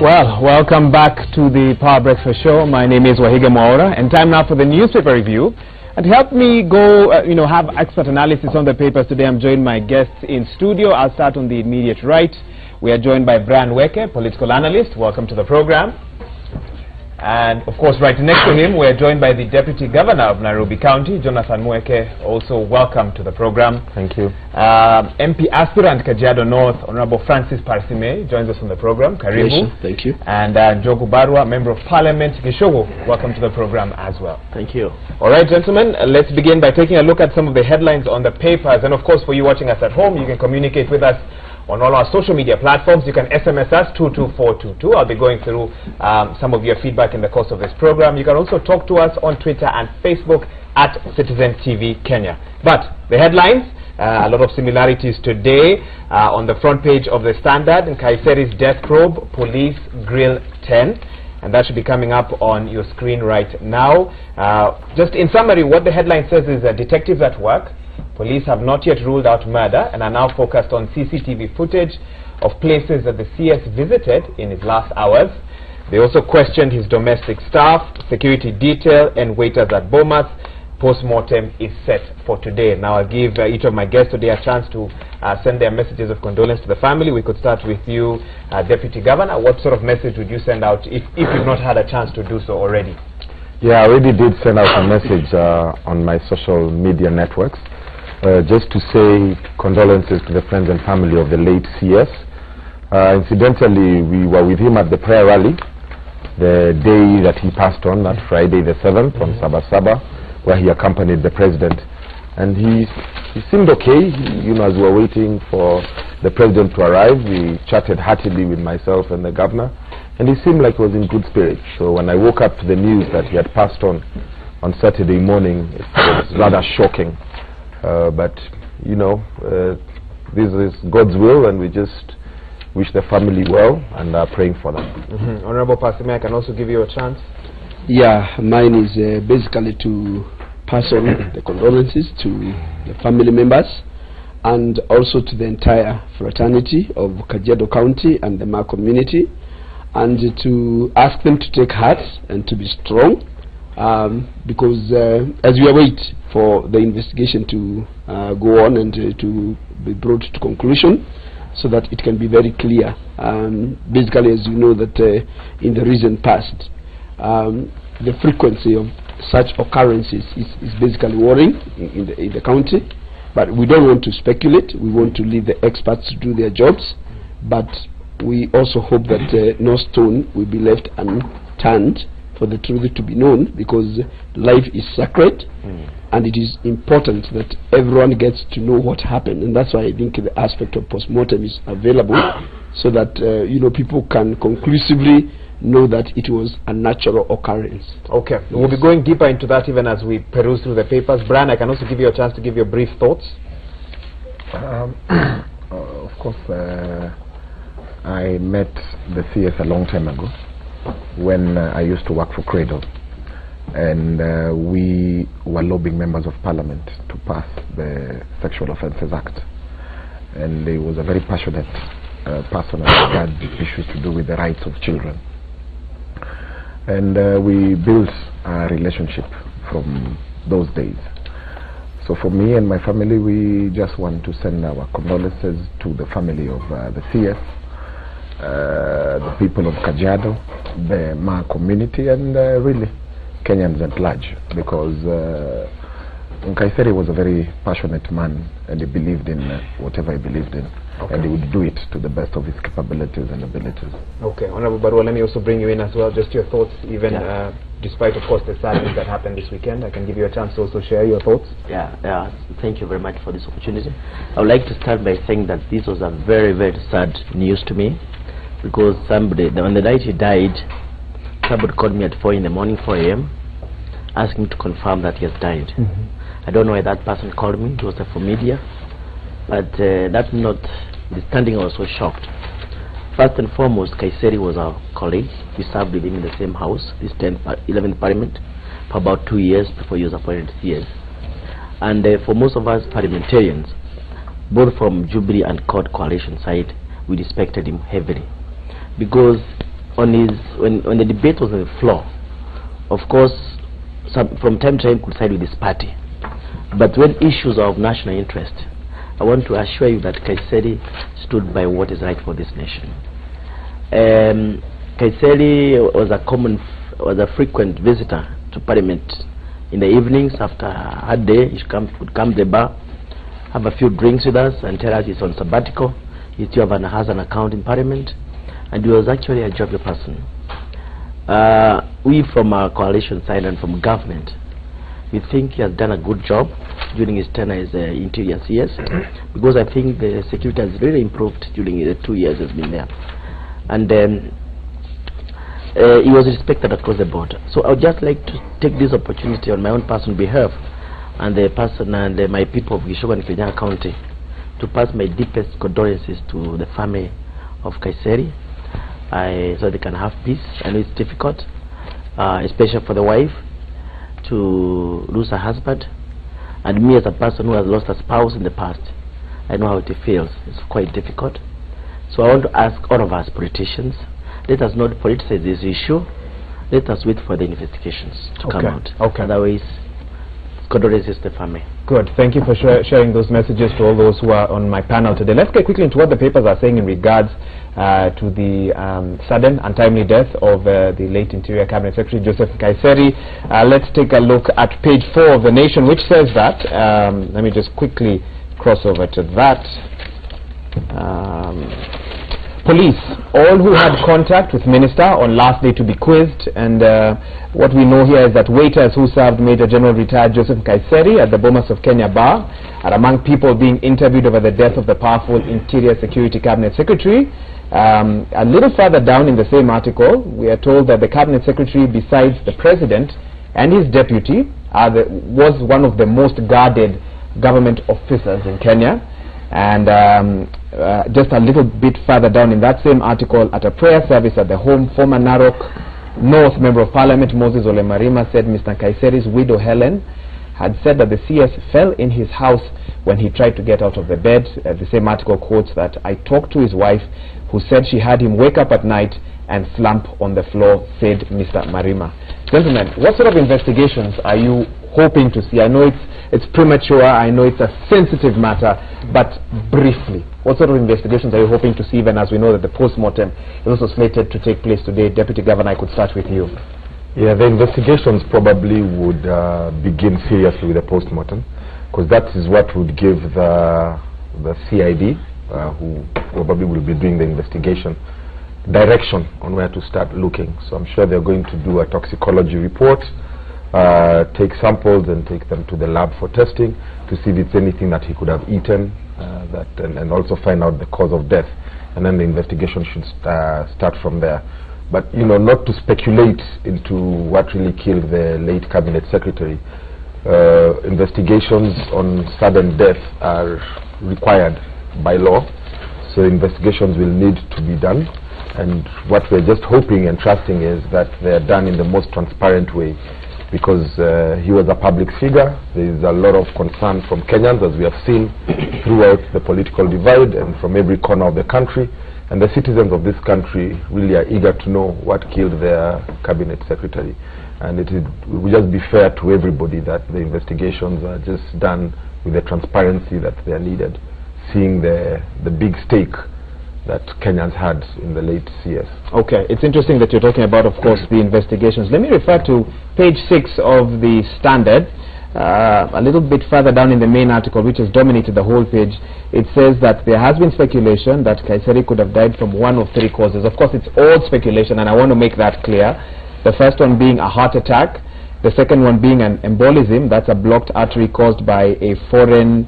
Well, welcome back to the Power Breakfast Show. My name is Wahiga Mwaura, and time now for the newspaper review. And to help me go, have expert analysis on the papers today, I'm joined by my guests in studio. I'll start on the immediate right. We are joined by Brian Weke, political analyst. Welcome to the program. And of course, right next to him, we're joined by the Deputy Governor of Nairobi County, Jonathan Mweke. Also, welcome to the program. Thank you. MP aspirant Kajiado North, Honorable Francis Parsime, joins us on the program. Karibu. Thank you. And Njogu Barwa, Member of Parliament, Gishogo, welcome to the program as well. Thank you. All right, gentlemen, let's begin by taking a look at some of the headlines on the papers. And of course, for you watching us at home, you can communicate with us on all our social media platforms. You can SMS us 22422. I'll be going through some of your feedback in the course of this program. You can also talk to us on Twitter and Facebook at Citizen TV Kenya. But the headlines, a lot of similarities today. On the front page of the Standard, Nkaissery's death probe, police grill 10. And that should be coming up on your screen right now. Just in summary, what the headline says is detectives at work. Police have not yet ruled out murder and are now focused on CCTV footage of places that the CS visited in his last hours. They also questioned his domestic staff, security detail, and waiters at Bomas. Post-mortem is set for today. Now I'll give each of my guests today a chance to send their messages of condolence to the family. We could start with you, Deputy Governor. What sort of message would you send out if you've not had a chance to do so already? Yeah, I already did send out a message on my social media networks. Just to say condolences to the friends and family of the late CS. Incidentally, we were with him at the prayer rally the day that he passed on, that Friday the 7th, on Sabasaba, where he accompanied the president. And he seemed okay. As we were waiting for the president to arrive, we chatted heartily with myself and the governor, and he seemed like he was in good spirits. So when I woke up to the news that he had passed on Saturday morning, it was rather shocking. But this is God's will, and we just wish the family well and are praying for them. Honorable Parsime, I can also give you a chance. Yeah, mine is basically to pass on the condolences to the family members and also to the entire fraternity of Kajiado County and the Ma community, and to ask them to take heart and to be strong. Because as we await for the investigation to go on and to be brought to conclusion, so that it can be very clear. Basically, as you know, that in the recent past, the frequency of such occurrences is basically worrying in the county. But we don't want to speculate. We want to leave the experts to do their jobs. But we also hope that no stone will be left unturned for the truth to be known, because life is sacred, and it is important that everyone gets to know what happened. And that's why I think the aspect of post-mortem is available, so that people can conclusively know that it was a natural occurrence. Okay, yes. We'll be going deeper into that even as we peruse through the papers. Brian, I can also give you a chance to give your brief thoughts. Of course, I met the CS a long time ago, when I used to work for Cradle, and we were lobbying members of parliament to pass the Sexual Offences Act, and he was a very passionate person as regards issues to do with the rights of children, and we built a relationship from those days. So for me and my family, we just want to send our condolences to the family of the CS, the people of Kajiado, the Ma community, and really Kenyans at large, because Nkaissery was a very passionate man, and he believed in whatever he believed in, and he would do it to the best of his capabilities and abilities. Okay, Honorable Barua, let me also bring you in as well, just your thoughts, even despite, of course, the sadness that happened this weekend. I can give you a chance to also share your thoughts. Yeah, thank you very much for this opportunity. I would like to start by saying that this was a very, very sad news to me, because on the night he died, somebody called me at 4 in the morning, 4 a.m., asking me to confirm that he has died. I don't know why that person called me. It was for media, but that's not the standing. I was so shocked. First and foremost, Nkaissery was our colleague. We served with him in the same house, this 11th Parliament, for about 2 years before he was appointed CS. And for most of us parliamentarians, both from Jubilee and Court Coalition side, we respected him heavily, because on his when the debate was on the floor, of course, from time to time could side with his party, but when issues are of national interest, I want to assure you that Nkaissery stood by what is right for this nation. Nkaissery was a frequent visitor to Parliament. In the evenings after a hard day, he would come to the bar, have a few drinks with us, and tell us he's on sabbatical. He still has an account in Parliament, and he was actually a jovial person. We from our coalition side and from government, we think he has done a good job during his tenure as Interior CS, because I think the security has really improved during the 2 years he's been there. And he was respected across the board. So I would just like to take this opportunity on my own personal behalf and the person and my people of Gishoga and Kenya County to pass my deepest condolences to the family of Nkaissery, so they can have peace. I know it's difficult, especially for the wife to lose her husband, and me as a person who has lost a spouse in the past, I know how it feels. It's quite difficult. So I want to ask all of us politicians, let us not politicize this issue. Let us wait for the investigations to come out. Otherwise, condolences to the family. Good. Thank you for sharing those messages to all those who are on my panel today. Let's get quickly into what the papers are saying in regards to the sudden untimely death of the late Interior Cabinet Secretary Joseph Nkaissery. Let's take a look at page 4 of The Nation, which says that, let me just quickly cross over to that. Police, all who had contact with Minister on last day to be quizzed, and what we know here is that waiters who served Major General retired Joseph Nkaissery at the Bomas of Kenya Bar are among people being interviewed over the death of the powerful Interior Security Cabinet Secretary. A little further down in the same article, we are told that the Cabinet Secretary, besides the President and his deputy, was one of the most guarded government officers in Kenya. And just a little bit further down in that same article, at a prayer service at the home, former Narok North Member of Parliament Moses Ole Marima said Mr. Nkaissery's widow Helen had said that the CS fell in his house when he tried to get out of the bed. The same article quotes that, I talked to his wife who said she had him wake up at night and slump on the floor, said Mr. Marima. Gentlemen, what sort of investigations are you hoping to see? I know it's premature, I know it's a sensitive matter, but briefly, what sort of investigations are you hoping to see, even as we know that the post-mortem is also slated to take place today? Deputy Governor, I could start with you. Yeah, the investigations probably would begin seriously with the post-mortem, because that is what would give the CID, who probably will be doing the investigation, direction on where to start looking. So I'm sure they're going to do a toxicology report, take samples and take them to the lab for testing to see if it's anything that he could have eaten, and also find out the cause of death, and then the investigation should start from there. But you know, not to speculate into what really killed the late Cabinet Secretary. Investigations on sudden death are required by law, so investigations will need to be done, and what we're just hoping and trusting is that they're done in the most transparent way, because he was a public figure. There is a lot of concern from Kenyans, as we have seen throughout the political divide and from every corner of the country, and the citizens of this country really are eager to know what killed their Cabinet Secretary, and it will just be fair to everybody that the investigations are just done with the transparency that they are needed, seeing the big stake that Kenyans had in the late CS. Okay, it's interesting that you're talking about, of course, the investigations. Let me refer to page 6 of the Standard. A little bit further down in the main article, which has dominated the whole page, it says that there has been speculation that Nkaissery could have died from one of 3 causes. Of course, it's all speculation, and I want to make that clear. The first one being a heart attack, the second one being an embolism, that's a blocked artery caused by a foreign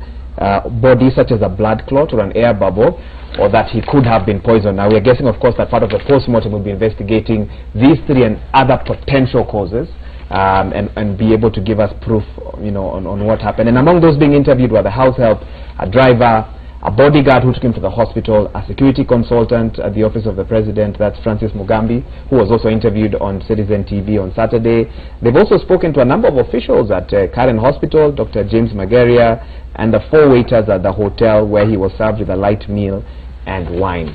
body, such as a blood clot or an air bubble, or that he could have been poisoned. Now, we're guessing, of course, that part of the post-mortem will be investigating these 3 and other potential causes, and be able to give us proof, you know, on what happened. And among those being interviewed were the house help, a driver, a bodyguard who took him to the hospital, a security consultant at the office of the president, that's Francis Mugambi, who was also interviewed on Citizen TV on Saturday. They've also spoken to a number of officials at Karen Hospital, Dr. James Magaria, and the 4 waiters at the hotel where he was served with a light meal and wine.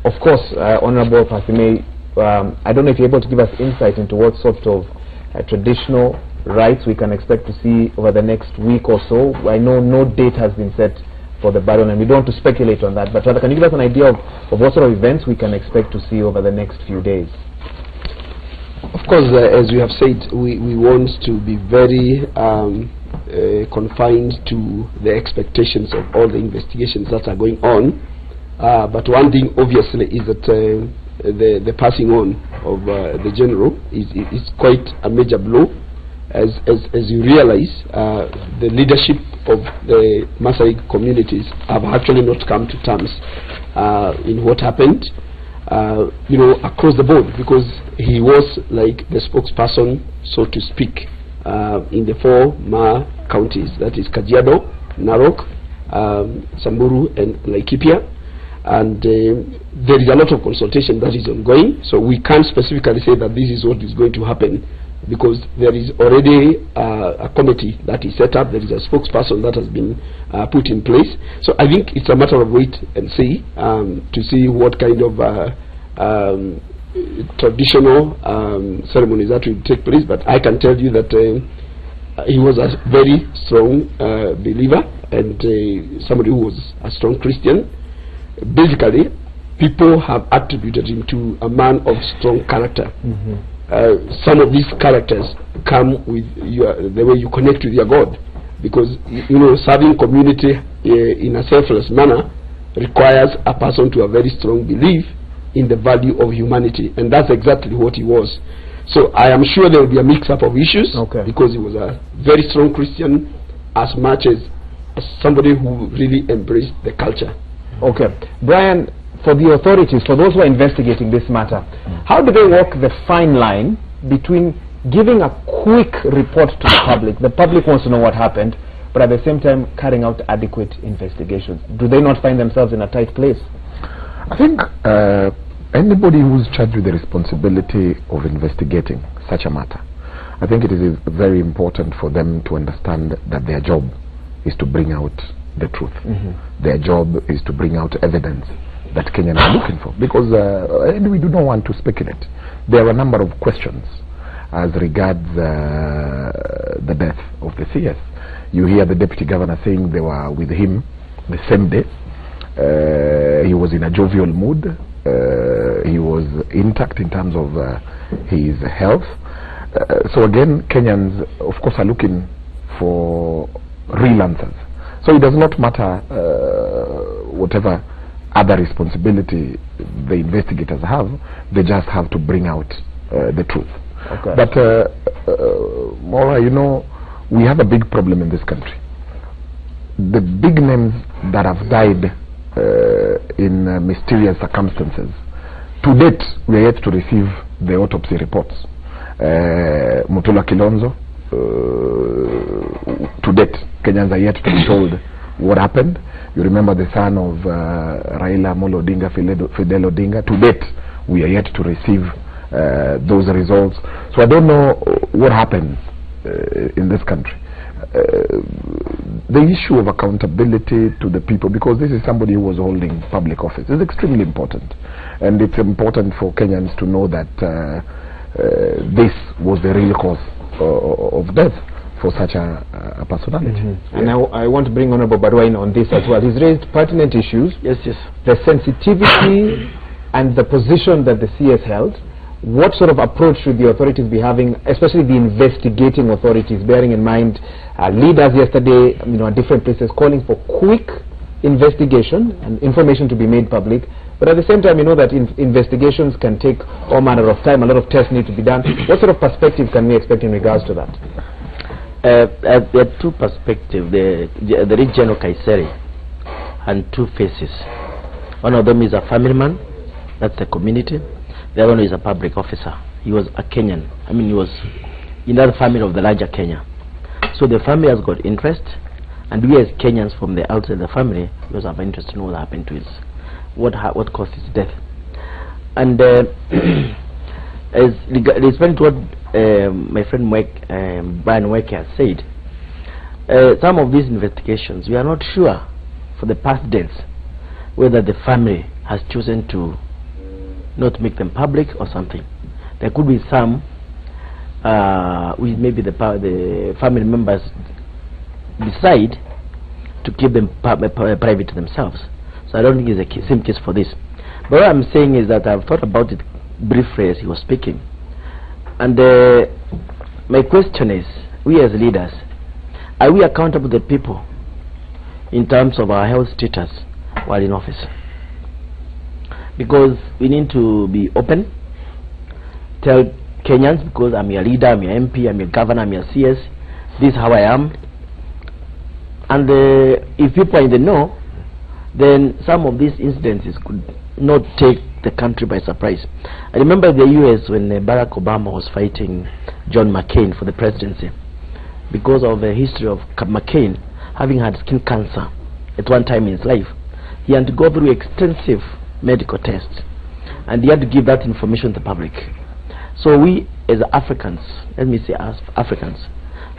Of course, Honorable Pasime, I don't know if you're able to give us insight into what sort of traditional rites we can expect to see over the next week or so. I know no date has been set for the burial, and we don't want to speculate on that, but rather, can you give us an idea of what sort of events we can expect to see over the next few days? Of course, as you have said, we want to be very confined to the expectations of all the investigations that are going on. But one thing, obviously, is that the passing on of the general is quite a major blow. As you realize, the leadership of the Maasai communities have actually not come to terms in what happened, across the board, because he was like the spokesperson, so to speak, in the 4 Ma counties, that is Kajiado, Narok, Samburu and Laikipia. And there is a lot of consultation that is ongoing, so we can't specifically say that this is what is going to happen, because there is already a committee that is set up, there is a spokesperson that has been put in place. So I think it's a matter of wait and see, to see what kind of traditional ceremonies that will take place. But I can tell you that he was a very strong believer, and somebody who was a strong Christian. Basically, people have attributed him to a man of strong character. Some of these characters come with the way you connect with your God, because serving community in a selfless manner requires a person to have very strong belief in the value of humanity, and that's exactly what he was. So I am sure there will be a mix-up of issues, because he was a very strong Christian, as much as somebody who really embraced the culture. Okay, Brian, for the authorities, for those who are investigating this matter, how do they walk the fine line between giving a quick report to the public? The public wants to know what happened, but at the same time carrying out adequate investigations. Do they not find themselves in a tight place? I think anybody who's charged with the responsibility of investigating such a matter, I think it is very important for them to understand that their job is to bring out the truth. Their job is to bring out evidence that Kenyans are looking for, because and we do not want to speculate. There are a number of questions as regards the death of the CS. You hear the deputy governor saying they were with him the same day. He was in a jovial mood. He was intact in terms of his health. So again, Kenyans, of course, are looking for real answers. So it does not matter whatever other responsibility the investigators have, they just have to bring out the truth. But Maura, we have a big problem in this country. The big names that have died in mysterious circumstances, to date we are yet to receive the autopsy reports. Mutula Kilonzo, to date Kenyans are yet to be told what happened. You remember the son of Raila Amolo Odinga, Fidel Odinga. To date we are yet to receive those results. So I don't know what happens in this country. The issue of accountability to the people, because this is somebody who was holding public office, is extremely important, and it's important for Kenyans to know that this was the real cause of death for such a personality. And I want to bring Honorable Barwain on this as well. He's raised pertinent issues. Yes. The sensitivity and the position that the CS held. What sort of approach should the authorities be having, especially the investigating authorities, bearing in mind leaders yesterday, at different places calling for quick investigation and information to be made public, but at the same time, that investigations can take all manner of time, a lot of tests need to be done. What sort of perspective can we expect in regards to that? There are two perspectives. There is General Nkaissery and two faces. One of them is a family man, that's the community. The other one is a public officer. He was a Kenyan. He was in that family of the larger Kenya. So the family has got interest, and we as Kenyans from the outside the family, we also have interest to know what happened to his, what caused his death. And as respect to what my friend Brian Weke has said, some of these investigations, we are not sure for the past deaths whether the family has chosen to not make them public or something. There could be some which maybe the family members decide to keep them private to themselves. So I don't think it's the same case for this. But what I'm saying is that I've thought about it briefly as he was speaking. And my question is, we as leaders, are we accountable to the people in terms of our health status while in office? Because we need to be open, tell Kenyans, because I'm your leader, I'm your MP, I'm your governor, I'm your CS, this is how I am. And if people are in the know, then some of these incidences could not take the country by surprise. I remember the US when Barack Obama was fighting John McCain for the presidency, because of the history of McCain having had skin cancer at one time in his life. He had to go through extensive medical tests, and he had to give that information to the public. So we as Africans, let me say as Africans,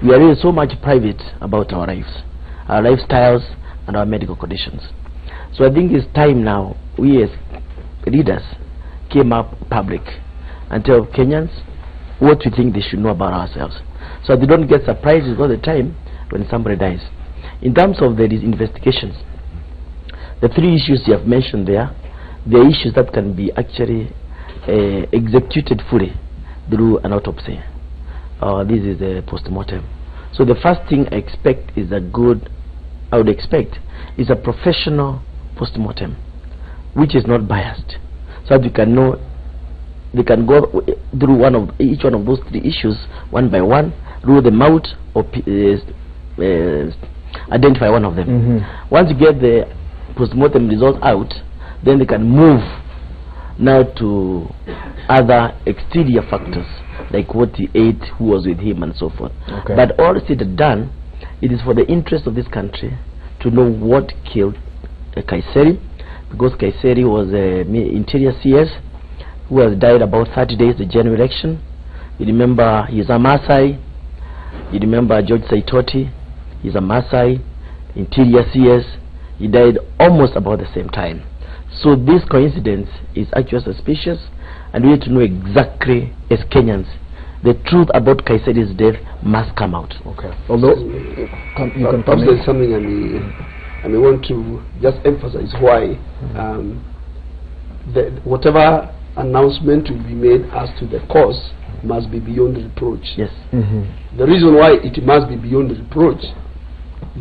we are really so much private about our lives, our lifestyles and our medical conditions. So I think it's time now we as leaders came up public and tell Kenyans what we think they should know about ourselves, so they don't get surprised all the time when somebody dies. In terms of these investigations, the three issues you have mentioned there, they are issues that can be actually executed fully through an autopsy. This is a post-mortem. So the first thing I expect is I would expect is a professional post-mortem, which is not biased, so that we can know, they can go through each one of those three issues one by one, rule them out, or identify one of them. Once you get the post-mortem results out, then they can move now to other exterior factors like what he ate, who was with him, and so forth. But all said and done, it is for the interest of this country to know what killed Nkaissery, because Nkaissery was an interior CS who has died about 30 days the general election. You remember he's a Maasai. You remember George Saitoti, he's a Maasai, interior CS. He died almost about the same time. So this coincidence is actually suspicious, and we need to know exactly, as Kenyans, the truth about Nkaissery's death must come out. Although there's something I may want to just emphasize why whatever announcement will be made as to the cause must be beyond reproach. Yes. The reason why it must be beyond reproach,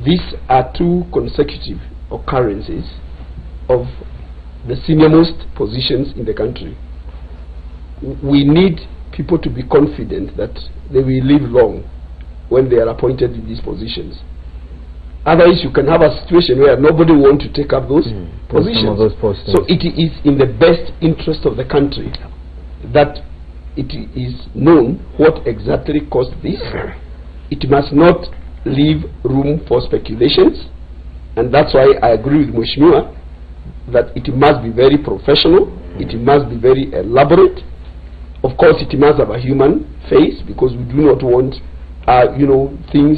these are two consecutive occurrences of the senior-most positions in the country. We need people to be confident that they will live long when they are appointed in these positions. Otherwise, you can have a situation where nobody wants to take up those positions. So it is in the best interest of the country that it is known what exactly caused this. It must not leave room for speculations, and that's why I agree with Mheshimiwa that it must be very professional, it must be very elaborate. Of course, it must have a human face, because we do not want things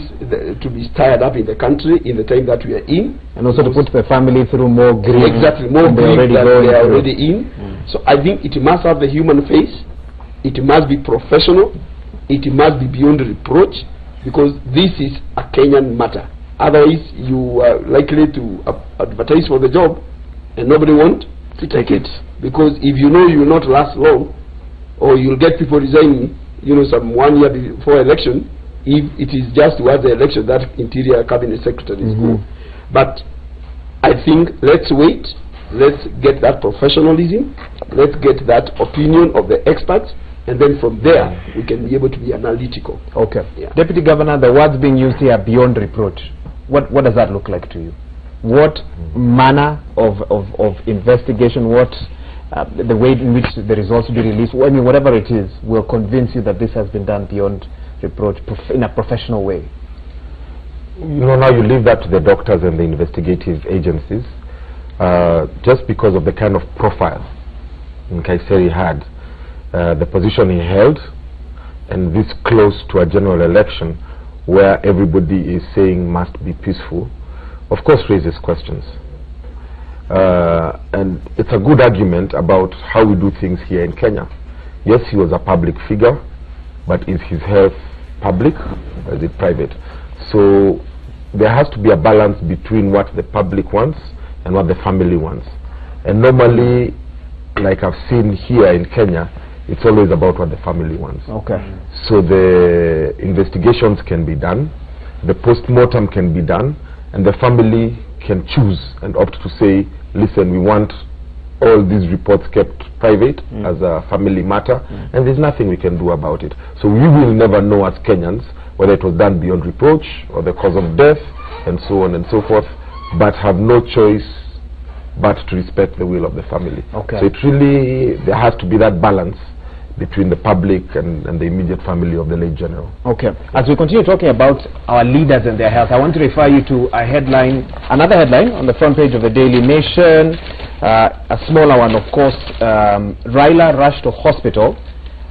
to be stirred up in the country in the time that we are in, and also to put the family through more grief. Exactly, more grief that they are already in. So I think it must have the human face, it must be professional, it must be beyond reproach, because this is a Kenyan matter. Otherwise, you are likely to advertise for the job and nobody wants to take it, because if you know you will not last long, or you'll get people resigning, some 1 year before election, if it is just towards the election that interior cabinet secretary is go. But I think let's wait, let's get that professionalism, let's get that opinion of the experts, and then from there we can be able to be analytical. Deputy Governor, the words being used here, beyond reproach, what does that look like to you? What manner of investigation, what the way in which the results will be released, I mean, whatever it is, will convince you that this has been done beyond reproach in a professional way? Now you leave that to the doctors and the investigative agencies. Just because of the kind of profile Nkaissery had, the position he held, and this close to a general election where everybody is saying must be peaceful, of course raises questions. and it's a good argument about how we do things here in Kenya. Yes, he was a public figure, but is his health public or is it private? So there has to be a balance between what the public wants and what the family wants. And normally, like I've seen here in Kenya, it's always about what the family wants. Okay. So the investigations can be done, the post-mortem can be done, and the family can choose and opt to say, listen, we want all these reports kept private as a family matter, and there's nothing we can do about it. So we will never know as Kenyans whether it was done beyond reproach or the cause of death and so on and so forth, but have no choice but to respect the will of the family. Okay. So it really, there has to be that balance between the public and the immediate family of the late general. Okay. As we continue talking about our leaders and their health, I want to refer you to a headline, another headline on the front page of the Daily Nation, a smaller one, of course. Raila rushed to hospital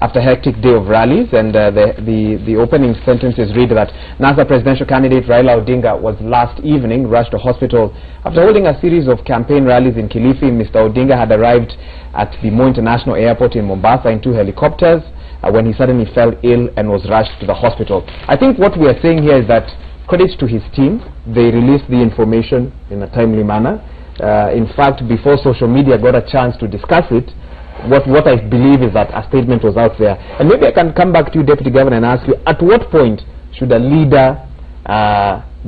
after a hectic day of rallies, and the opening sentences read that NASA presidential candidate Raila Odinga was last evening rushed to hospital after holding a series of campaign rallies in Kilifi. Mr. Odinga had arrived at the Moi International Airport in Mombasa in 2 helicopters when he suddenly fell ill and was rushed to the hospital. I think what we are saying here is that credit to his team, they released the information in a timely manner. In fact, before social media got a chance to discuss it, what I believe is that a statement was out there. And maybe I can come back to you, Deputy Governor, and ask you, at what point should a leader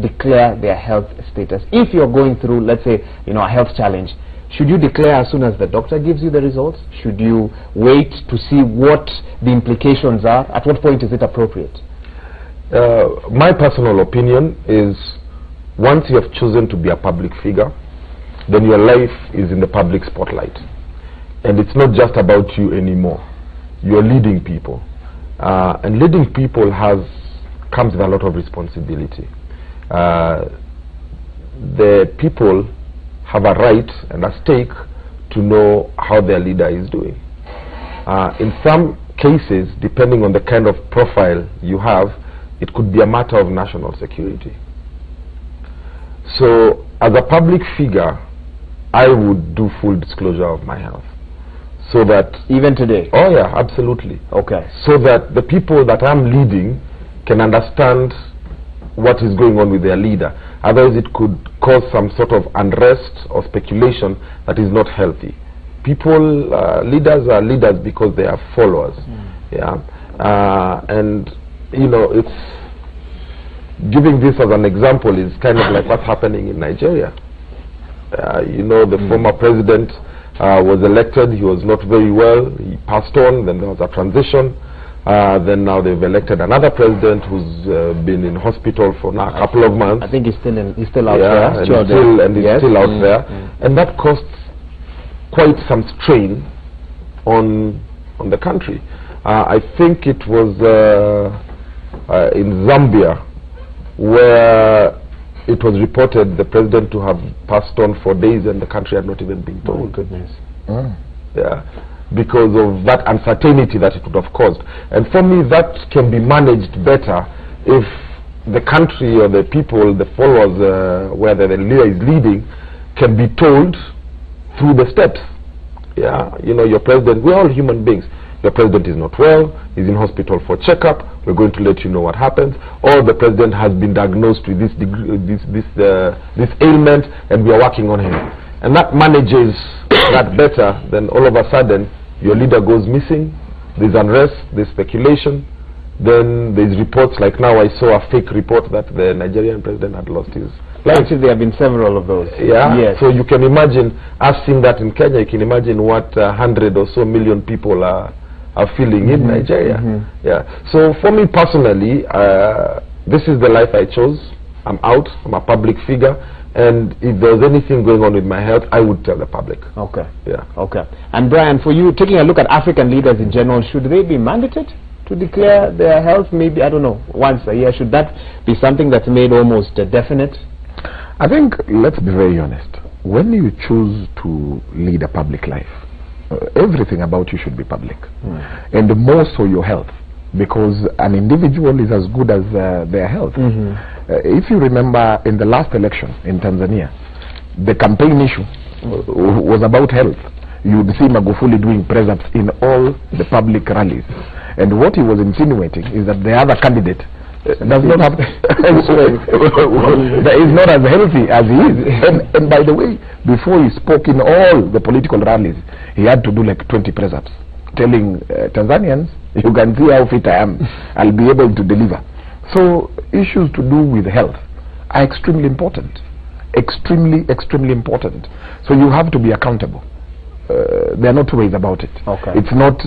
declare their health status? If you're going through, let's say, a health challenge, should you declare as soon as the doctor gives you the results? Should you wait to see what the implications are? At what point is it appropriate? My personal opinion is, once you have chosen to be a public figure, then your life is in the public spotlight. And it's not just about you anymore. You're leading people. And leading people comes with a lot of responsibility. The people have a right and a stake to know how their leader is doing. In some cases, depending on the kind of profile you have, it could be a matter of national security. So, as a public figure, I would do full disclosure of my health. So that... Even today? Oh yeah, absolutely. Okay. So that the people that I'm leading can understand what is going on with their leader. Otherwise it could cause some sort of unrest or speculation that is not healthy. People, leaders are leaders because they are followers. Yeah. And, it's... Giving this as an example is kind of like what's happening in Nigeria. The former president was elected, he was not very well, he passed on, then there was a transition, then now they've elected another president who's been in hospital for now a couple of months. I think he's still out there. And he's still out there. And that costs quite some strain on the country. I think it was in Zambia where it was reported the president to have passed on for days and the country had not even been told. Oh, goodness. Yeah, because of that uncertainty that it would have caused. And for me, that can be managed better if the country or the people, the followers, where the leader is leading, can be told through the steps. Yeah, your president, we're all human beings. Your president is not well, he's in hospital for checkup, we're going to let you know what happens. Or the president has been diagnosed with this ailment and we are working on him. And that manages that better than all of a sudden your leader goes missing, there's unrest, there's speculation, then there's reports like now I saw a fake report that the Nigerian president had lost his life. Actually, there have been several of those. Yeah. Yes. So you can imagine us seeing that in Kenya. You can imagine what 100 or so million people are feeling in Nigeria. Yeah. So for me personally, this is the life I chose. I'm out. I'm a public figure. And if there's anything going on with my health, I would tell the public. Okay. Yeah. Okay. And Brian, for you, taking a look at African leaders in general, should they be mandated to declare their health? Maybe, I don't know, once a year. Should that be something that's made almost definite? I think, let's be very honest. When you choose to lead a public life, everything about you should be public. And more so your health, because an individual is as good as their health. If you remember in the last election in Tanzania, the campaign issue was about health. You would see Magufuli doing press-ups in all the public rallies. And what he was insinuating is that the other candidate does not have that is not as healthy as he is. And by the way, before he spoke in all the political rallies, he had to do like 20 press-ups, telling Tanzanians, you can see how fit I am, I'll be able to deliver. So issues to do with health are extremely important. Extremely important. So you have to be accountable. There are no two ways about it. Okay. It's not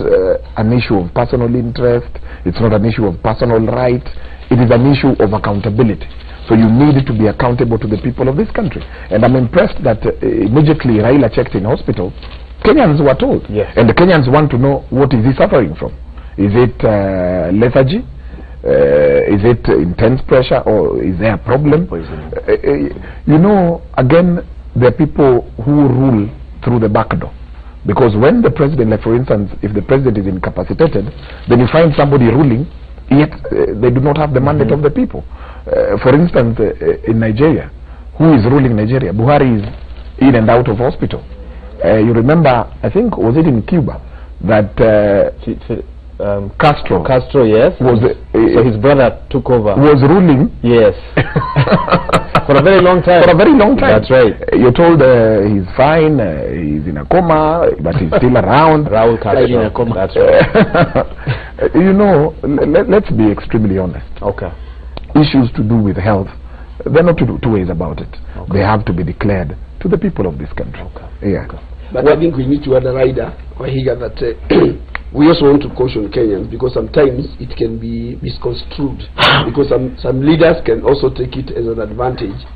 an issue of personal interest. It's not an issue of personal right. It is an issue of accountability. So you need to be accountable to the people of this country. And I'm impressed that immediately Raila checked in hospital, Kenyans were told. Yes. And the Kenyans want to know, what is he suffering from? Is it lethargy? Is it intense pressure, or is there a problem? You know, again, there are people who rule through the back door. Because when the president, like for instance, if the president is incapacitated, then you find somebody ruling, yet they do not have the mandate of the people. For instance, in Nigeria, who is ruling Nigeria? Buhari is in and out of hospital. You remember, I think, was it in Cuba, that Castro, yes, was so his brother took over, was ruling, yes, for a very long time. For a very long time. That's right. You're told he's fine, he's in a coma, but he's still around. Raul Castro. In a coma. That's right. You know, let's be extremely honest. Okay. Issues to do with health, there are not two ways about it. Okay. They have to be declared to the people of this country. Okay. Yeah. Okay. But I think we need to add a rider, Wahiga, that we also want to caution Kenyans, because sometimes it can be misconstrued, because some leaders can also take it as an advantage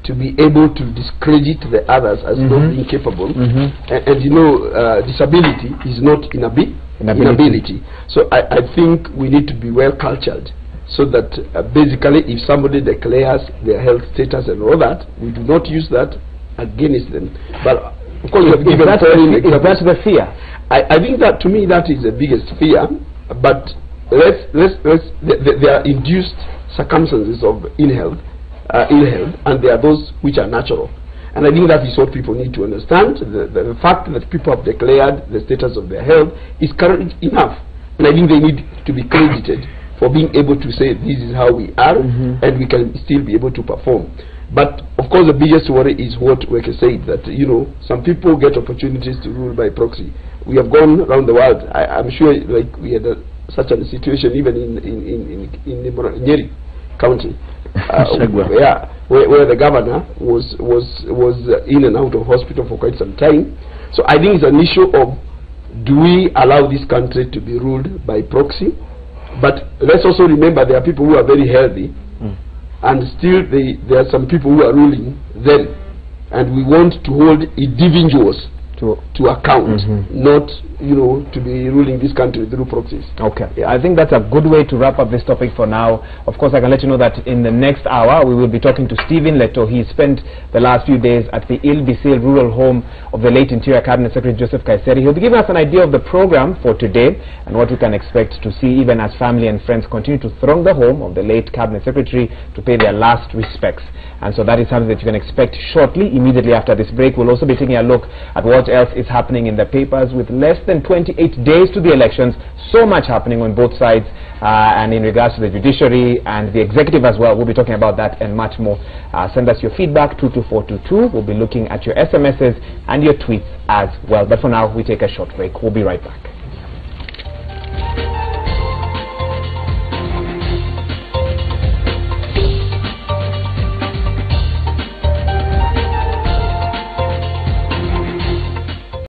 to be able to discredit the others as not being capable. And you know, disability is not inability. So I think we need to be well cultured, so that basically if somebody declares their health status and all that, we do not use that against them. But of course, we have given that's the fear. I think that, to me, that is the biggest fear. But there are induced circumstances of ill health, and there are those which are natural. And I think that is what people need to understand. The fact that people have declared the status of their health is current enough, and I think they need to be credited for being able to say this is how we are, and we can still be able to perform. But of course, the biggest worry is what Weke said, that some people get opportunities to rule by proxy. We have gone around the world. I'm sure, like, we had such a situation even in Nyeri County, where the governor was in and out of hospital for quite some time. So I think it's an issue of, do we allow this country to be ruled by proxy? But let's also remember there are people who are very healthy, and still there are some people who are ruling them, and we want to hold individuals to account, not to be ruling this country through proxies. Okay, yeah, I think that's a good way to wrap up this topic for now. Of course, I can let you know that in the next hour we will be talking to Stephen Leto. He spent the last few days at the Ilbisil rural home of the late Interior Cabinet Secretary Joseph Nkaissery. He'll be giving us an idea of the program for today and what we can expect to see, even as family and friends continue to throng the home of the late Cabinet Secretary to pay their last respects. And so that is something that you can expect shortly, immediately after this break. We'll also be taking a look at what else is happening in the papers with less than 28 days to the elections. So much happening on both sides, and in regards to the judiciary and the executive as well. We'll be talking about that and much more. Send us your feedback, 22422. We'll be looking at your SMSs and your tweets as well. But for now, we take a short break. We'll be right back.